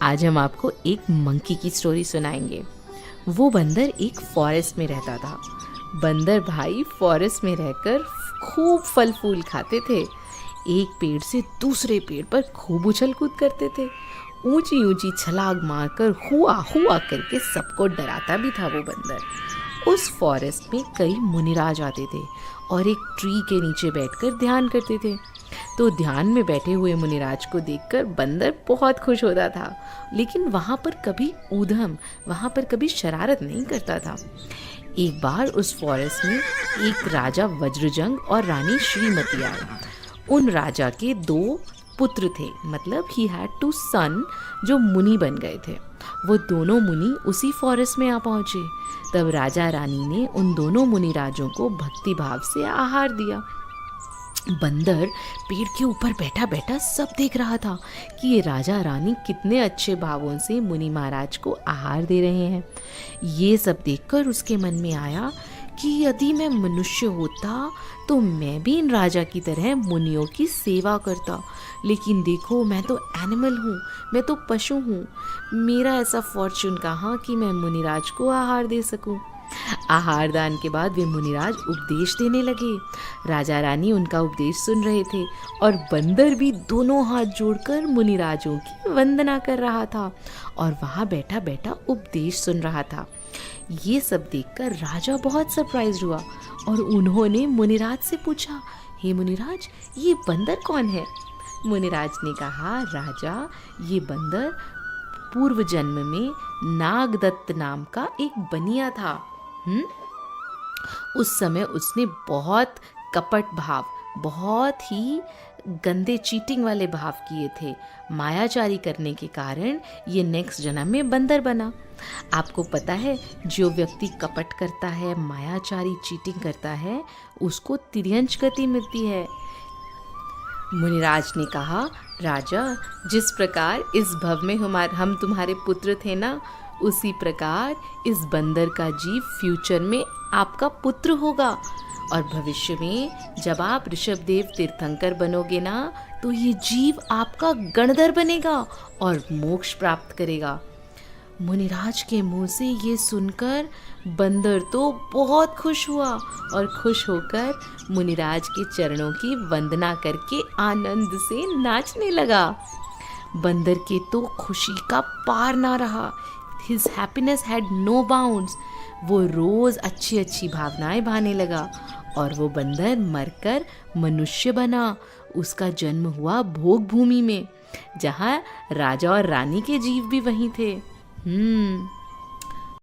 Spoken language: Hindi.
आज हम आपको एक मंकी की स्टोरी सुनाएंगे। वो बंदर एक फॉरेस्ट में रहता था। बंदर भाई फॉरेस्ट में रहकर खूब फल फूल खाते थे। एक पेड़ से दूसरे पेड़ पर खूब उछल कूद करते थे। ऊंची ऊंची छलांग मारकर हुआ हुआ करके सबको डराता भी था वो बंदर। उस फॉरेस्ट में कई मुनिराज आते थे और एक ट्री के नीचे बैठकर ध्यान करते थे। तो ध्यान में बैठे हुए मुनिराज को देखकर बंदर बहुत खुश होता था, लेकिन वहाँ पर कभी शरारत नहीं करता था। एक बार उस फॉरेस्ट में एक राजा वज्रजंग और रानी श्रीमती आए। उन राजा के 2 पुत्र थे, मतलब ही हैड 2 सन जो मुनि बन गए थे। वो दोनों मुनि उसी फॉरेस्ट में आ पहुँचे। तब राजा रानी ने उन दोनों मुनि राजों को भक्ति भाव से आहार दिया। बंदर पेड़ के ऊपर बैठा बैठा सब देख रहा था कि ये राजा रानी कितने अच्छे भावों से मुनि महाराज को आहार दे रहे हैं। ये सब देखकर उसके मन में आया कि यदि मैं मनुष्य होता तो मैं भी इन राजा की तरह मुनियों की सेवा करता। लेकिन देखो, मैं तो एनिमल हूँ, मैं तो पशु हूँ। मेरा ऐसा फॉर्चून कहाँ कि मैं मुनिराज को आहार दे सकूँ। आहार दान के बाद वे मुनिराज उपदेश देने लगे। राजा रानी उनका उपदेश सुन रहे थे और बंदर भी दोनों हाथ जोड़कर मुनिराजों की वंदना कर रहा था और वहाँ बैठा बैठा उपदेश सुन रहा था। ये सब देखकर राजा बहुत सरप्राइज हुआ और उन्होंने मुनिराज से पूछा, हे मुनिराज, ये बंदर कौन है? मुनिराज ने कहा, राजा, ये बंदर पूर्व जन्म में नागदत्त नाम का एक बनिया था। उस समय उसने बहुत कपट भाव, बहुत ही गंदे चीटिंग वाले भाव किए थे। मायाचारी करने के कारण ये नेक्स्ट जन्म में बंदर बना। आपको पता है, जो व्यक्ति कपट करता है, मायाचारी चीटिंग करता है, उसको तिर्यंच गति मिलती है। मुनिराज ने कहा, राजा, जिस प्रकार इस भव में हम तुम्हारे पुत्र थे ना, उसी प्रकार इस बंदर का जीव फ्यूचर में आपका पुत्र होगा और भविष्य में जब आप ऋषभदेव तीर्थंकर बनोगे ना, तो ये जीव आपका गणधर बनेगा और मोक्ष प्राप्त करेगा। मुनिराज के मुंह से ये सुनकर बंदर तो बहुत खुश हुआ और खुश होकर मुनिराज के चरणों की वंदना करके आनंद से नाचने लगा। बंदर के तो खुशी का पार ना रहा। His happiness had no bounds. वो रोज़ अच्छी अच्छी भावनाएं भाने लगा और वो बंदर मरकर मनुष्य बना। उसका जन्म हुआ भोग भूमि में, जहाँ राजा और रानी के जीव भी वहीं थे।